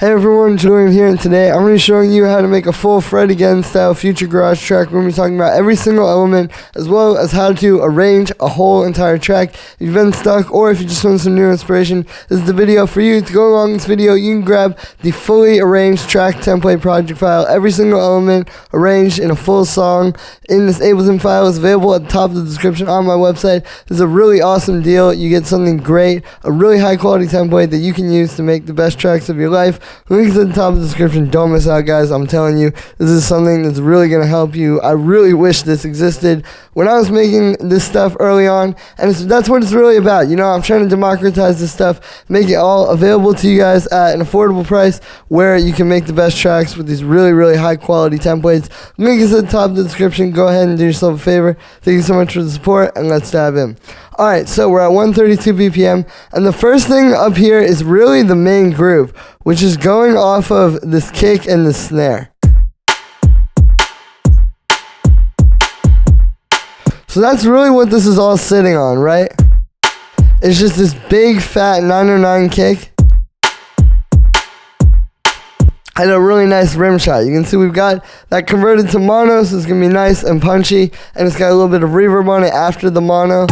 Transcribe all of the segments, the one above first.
Hey everyone, Julian here, and today I'm going to be showing you how to make a full Fred Again style future garage track. We're going to be talking about every single element, as well as how to arrange a whole entire track. If you've been stuck, or if you just want some new inspiration, this is the video for you. To go along this video, you can grab the fully arranged track template project file. Every single element arranged in a full song in this Ableton file is available at the top of the description on my website. This is a really awesome deal. You get something great, a really high quality template that you can use to make the best tracks of your life. Links at the top of the description. Don't miss out, guys. I'm telling you, this is something that's really going to help you. I really wish this existed when I was making this stuff early on, and that's what it's really about. You know, I'm trying to democratize this stuff, make it all available to you guys at an affordable price where you can make the best tracks with these really, really high quality templates. Link is at the top of the description. Go ahead and do yourself a favor. Thank you so much for the support, and let's dive in. Alright, so we're at 132 BPM, and the first thing up here is really the main groove, which is going off of this kick and the snare. So that's really what this is all sitting on, right? It's just this big fat 909 kick and a really nice rim shot. You can see we've got that converted to mono, so it's going to be nice and punchy, and it's got a little bit of reverb on it after the mono.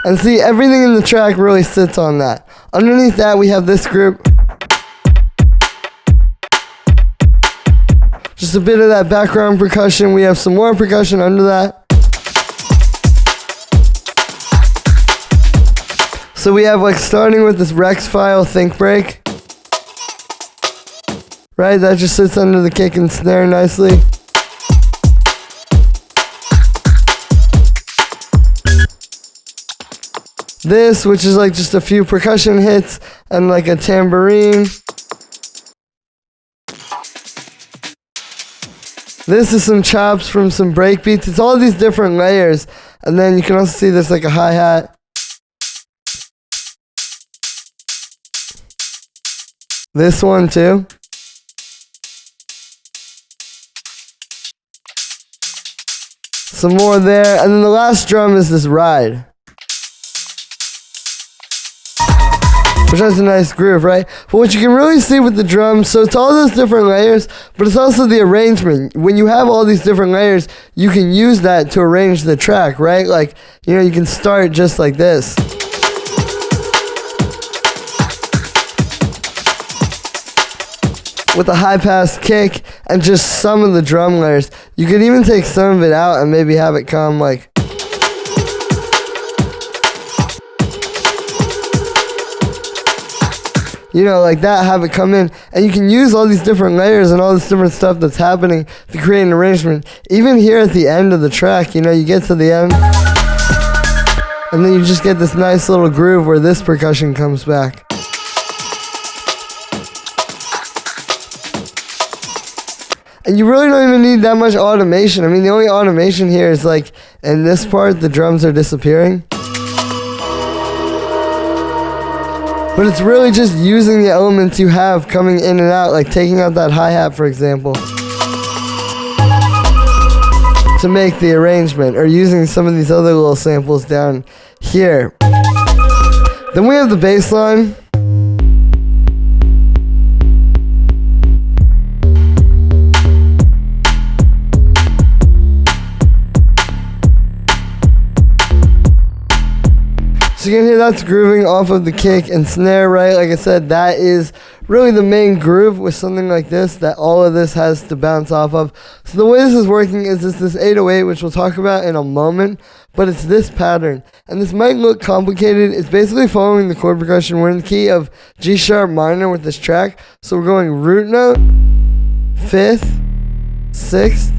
And see, everything in the track really sits on that. Underneath that, we have this group. Just a bit of that background percussion. We have some more percussion under that. So we have, like, starting with this Rex file think break. Right, that just sits under the kick and snare nicely. This, which is like just a few percussion hits and like a tambourine. This is some chops from some break beats. It's all these different layers. And then you can also see there's like a hi-hat. This one too. Some more there. And then the last drum is this ride, which has a nice groove, right? But what you can really see with the drums, so it's all those different layers, but it's also the arrangement. When you have all these different layers, you can use that to arrange the track, right? Like, you know, you can start just like this. With a high pass kick and just some of the drum layers. You could even take some of it out and maybe have it come like, you know, like that, have it come in, and you can use all these different layers and all this different stuff that's happening to create an arrangement. Even here at the end of the track, you know, you get to the end, and then you just get this nice little groove where this percussion comes back. And you really don't even need that much automation. I mean, the only automation here is like, in this part, the drums are disappearing. But it's really just using the elements you have coming in and out, like taking out that hi-hat, for example, to make the arrangement, or using some of these other little samples down here. Then we have the bass line. So you can hear that's grooving off of the kick and snare, right? Like I said, that is really the main groove with something like this that all of this has to bounce off of. So the way this is working is this 808, which we'll talk about in a moment, but it's this pattern. And this might look complicated. It's basically following the chord progression. We're in the key of G sharp minor with this track. So we're going root note, 5th, 6th,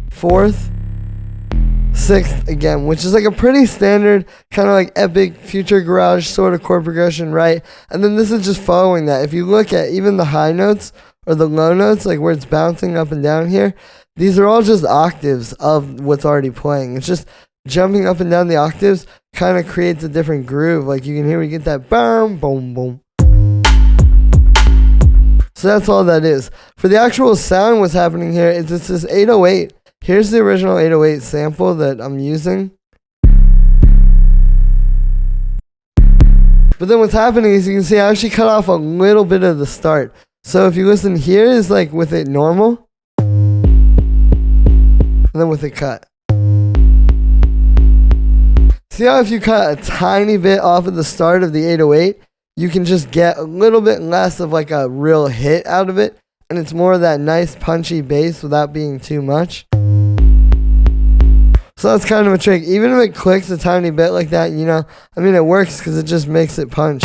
4th, 6th again, which is like a pretty standard kind of like epic future garage sort of chord progression, right? And then this is just following that. If you look at even the high notes or the low notes, like where it's bouncing up and down here, these are all just octaves of what's already playing. It's just jumping up and down the octaves kind of creates a different groove. Like you can hear we get that boom, boom, boom. So that's all that is. For the actual sound, what's happening here is it's this 808. Here's the original 808 sample that I'm using. But then what's happening is you can see I actually cut off a little bit of the start. So if you listen here is like with it normal, and then with it cut. See how if you cut a tiny bit off of the start of the 808, you can just get a little bit less of like a real hit out of it, and it's more of that nice punchy bass without being too much. So that's kind of a trick. Even if it clicks a tiny bit like that, you know, I mean, it works because it just makes it punch.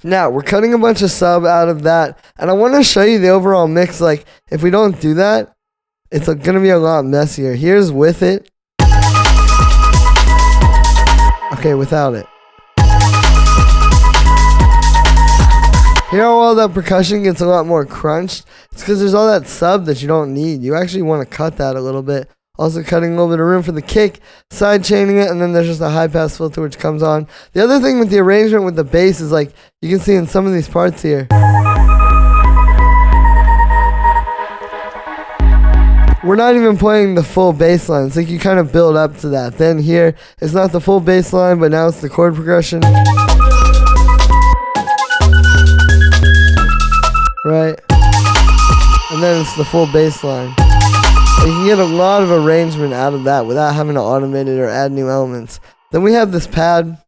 Now, we're cutting a bunch of sub out of that, and I want to show you the overall mix. Like, if we don't do that, it's going to be a lot messier. Here's with it. Okay, without it. Here all that percussion gets a lot more crunched. It's because there's all that sub that you don't need. You actually want to cut that a little bit. Also cutting a little bit of room for the kick, side chaining it, and then there's just a high pass filter which comes on. The other thing with the arrangement with the bass is like, you can see in some of these parts here, we're not even playing the full bass line. It's like you kind of build up to that. Then here, it's not the full bass line, but now it's the chord progression. Right? And then it's the full bass line. You can get a lot of arrangement out of that without having to automate it or add new elements. Then we have this pad.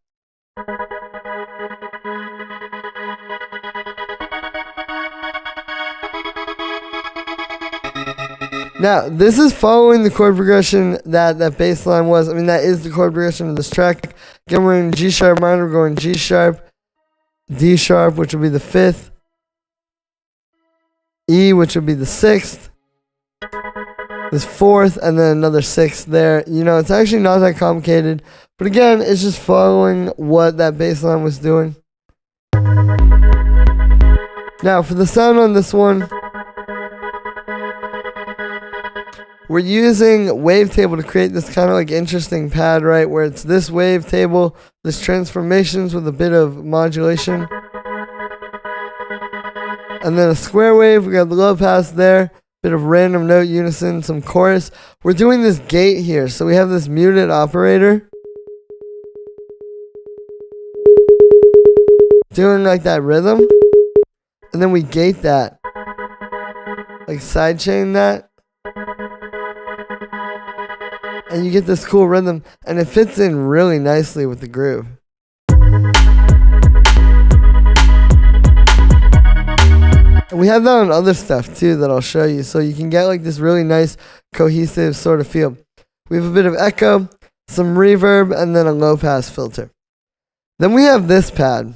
Now, this is following the chord progression that bass line was. I mean, that is the chord progression of this track. Again, we're in G sharp minor, we're going G sharp, D sharp, which will be the 5th, E, which would be the 6th, this 4th, and then another 6th there. You know, it's actually not that complicated. But again, it's just following what that bass line was doing. Now, for the sound on this one, we're using wavetable to create this kind of like interesting pad, right? Where it's this wavetable, this transformations with a bit of modulation. And then a square wave, we got the low pass there, bit of random note unison, some chorus. We're doing this gate here, so we have this muted operator. Doing like that rhythm. And then we gate that. Like sidechain that. And you get this cool rhythm, and it fits in really nicely with the groove. And we have that on other stuff too that I'll show you, so you can get like this really nice cohesive sort of feel. We have a bit of echo, some reverb, and then a low pass filter. Then we have this pad.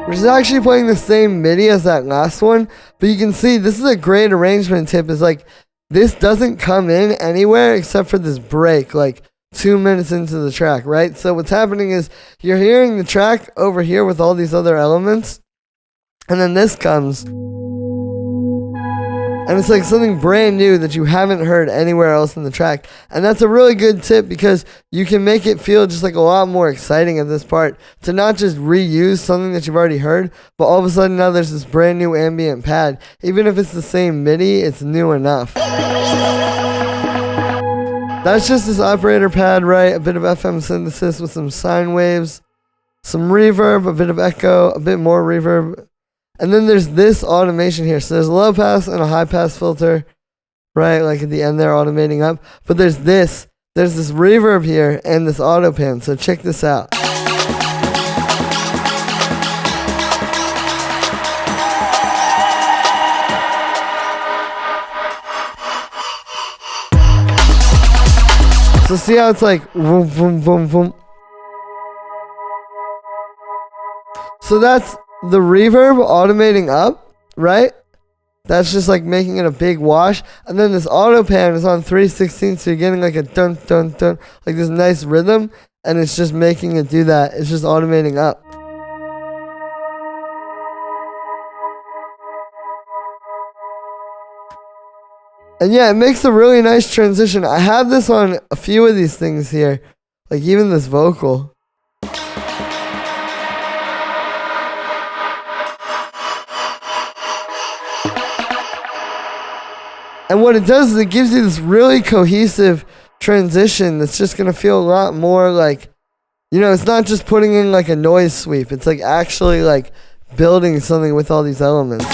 Which is actually playing the same MIDI as that last one, but you can see this is a great arrangement tip. Is like, this doesn't come in anywhere except for this break, like 2 minutes into the track, right? So what's happening is you're hearing the track over here with all these other elements, and then this comes, and it's like something brand new that you haven't heard anywhere else in the track. And that's a really good tip because you can make it feel just like a lot more exciting at this part to not just reuse something that you've already heard, but all of a sudden now there's this brand new ambient pad. Even if it's the same MIDI, it's new enough. That's just this operator pad, right? A bit of FM synthesis with some sine waves, some reverb, a bit of echo, a bit more reverb. And then there's this automation here. So there's a low pass and a high pass filter, right? Like at the end there, automating up. But there's this reverb here and this auto pan. So check this out. So see how it's like boom, boom, boom, boom. So that's the reverb automating up, right? That's just like making it a big wash. And then this auto pan is on 3/16, so you're getting like a dun dun dun, like this nice rhythm, and it's just making it do that. It's just automating up. And yeah, it makes a really nice transition. I have this on a few of these things here, like even this vocal. And what it does is it gives you this really cohesive transition that's just going to feel a lot more like, you know, it's not just putting in like a noise sweep. It's like actually like building something with all these elements.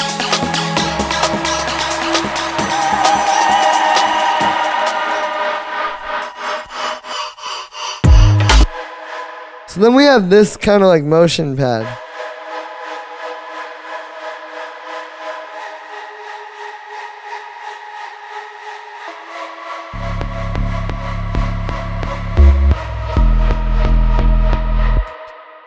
So then we have this kind of like motion pad.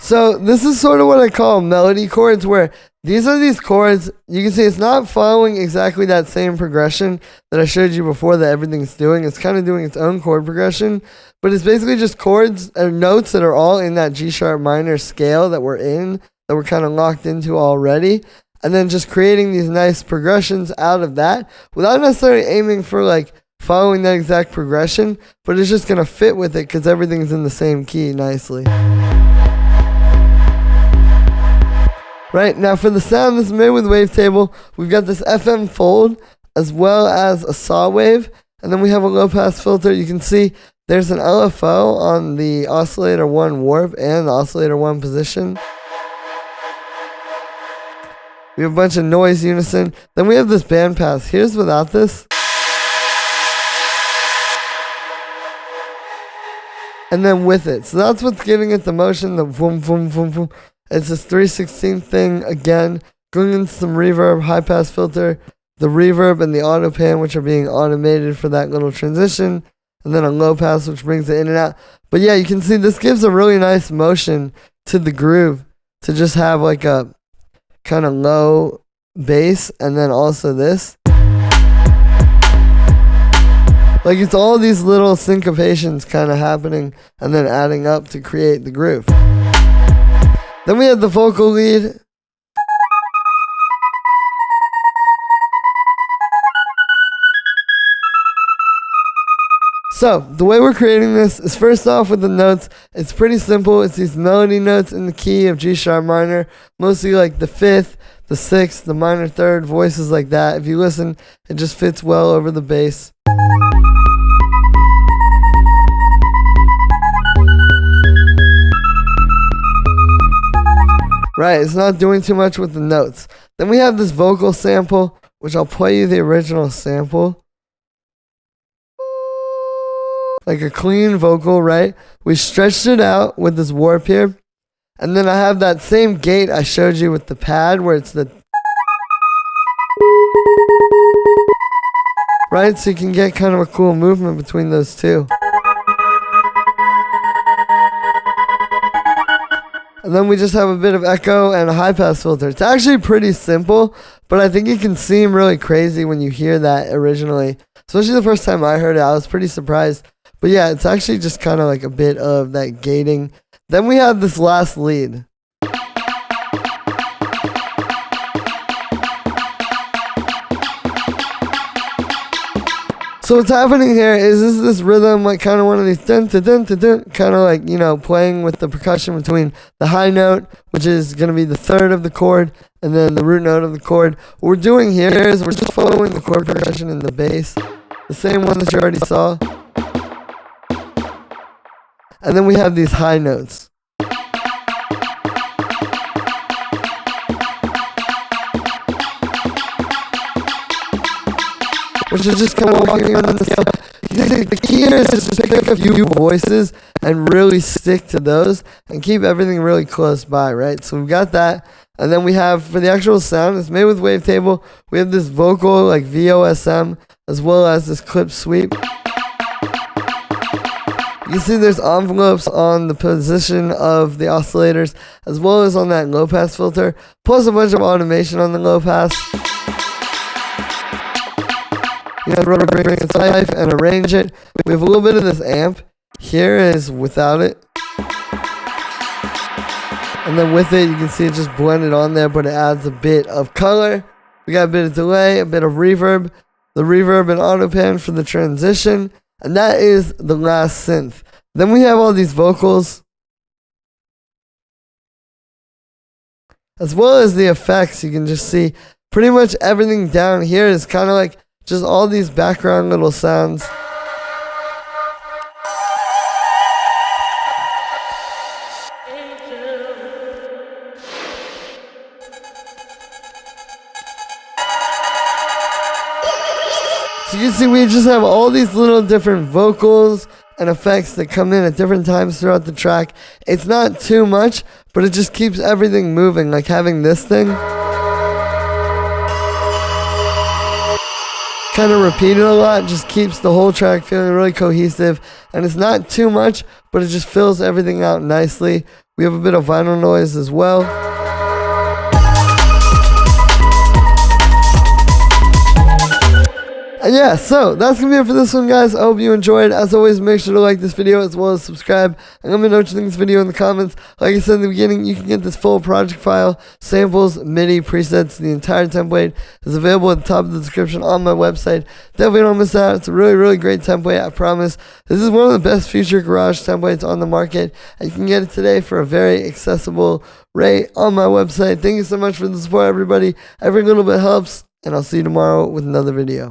So this is sort of what I call melody chords, where these are these chords. You can see it's not following exactly that same progression that I showed you before that everything's doing. It's kind of doing its own chord progression, but it's basically just chords or notes that are all in that G sharp minor scale that we're in, that we're kind of locked into already, and then just creating these nice progressions out of that without necessarily aiming for like following that exact progression, but it's just going to fit with it because everything's in the same key nicely. Right, now for the sound, this is made with Wavetable. We've got this FM fold as well as a saw wave, and then we have a low pass filter. You can see there's an LFO on the oscillator 1 warp and the oscillator 1 position. We have a bunch of noise unison. Then we have this band pass. Here's without this. And then with it. So that's what's giving it the motion, the boom, boom, boom, boom. It's this 3/16 thing again, going into some reverb, high pass filter, the reverb and the auto pan, which are being automated for that little transition, and then a low pass, which brings it in and out. But yeah, you can see this gives a really nice motion to the groove to just have like a kind of low bass, and then also this. Like it's all these little syncopations kind of happening and then adding up to create the groove. Then we have the vocal lead. So, the way we're creating this is first off with the notes. It's pretty simple. It's these melody notes in the key of G sharp minor, mostly like the 5th, the 6th, the minor 3rd, voices like that. If you listen, it just fits well over the bass. Right, it's not doing too much with the notes. Then we have this vocal sample, which I'll play you the original sample. Like a clean vocal, right? We stretched it out with this warp here. And then I have that same gate I showed you with the pad where it's the... Right, so you can get kind of a cool movement between those two. And then we just have a bit of echo and a high pass filter. It's actually pretty simple, but I think it can seem really crazy when you hear that originally. Especially the first time I heard it, I was pretty surprised. But yeah, it's actually just kind of like a bit of that gating. Then we have this last lead. So what's happening here is this rhythm, like kind of one of these dun dun dun dun dun, kind of like, you know, playing with the percussion between the high note, which is going to be the 3rd of the chord, and then the root note of the chord. What we're doing here is we're just following the chord progression in the bass, the same one that you already saw. And then we have these high notes. Which is just kind of walking on the scale. The key here is just pick a few voices and really stick to those and keep everything really close by, right? So we've got that. And then we have, for the actual sound, it's made with Wavetable. We have this vocal, like VOSM, as well as this clip sweep. You see there's envelopes on the position of the oscillators, as well as on that low pass filter, plus a bunch of automation on the low pass. You know, bring it to life and arrange it. We have a little bit of this amp. Here is without it. And then with it, you can see it just blended on there, but it adds a bit of color. We got a bit of delay, a bit of reverb, the reverb and auto pan for the transition. And that is the last synth. Then we have all these vocals, as well as the effects. You can just see pretty much everything down here is kind of like just all these background little sounds. So you can see we just have all these little different vocals and effects that come in at different times throughout the track. It's not too much, but it just keeps everything moving, like having this thing kind of repeated a lot, just keeps the whole track feeling really cohesive. And it's not too much, but it just fills everything out nicely. We have a bit of vinyl noise as well. And yeah, so that's going to be it for this one, guys. I hope you enjoyed. As always, make sure to like this video as well as subscribe. And let me know what you think of this video in the comments. Like I said in the beginning, you can get this full project file, samples, MIDI, presets, the entire template is available at the top of the description on my website. Definitely don't miss out. It's a really, really great template, I promise. This is one of the best future garage templates on the market. And you can get it today for a very accessible rate on my website. Thank you so much for the support, everybody. Every little bit helps. And I'll see you tomorrow with another video.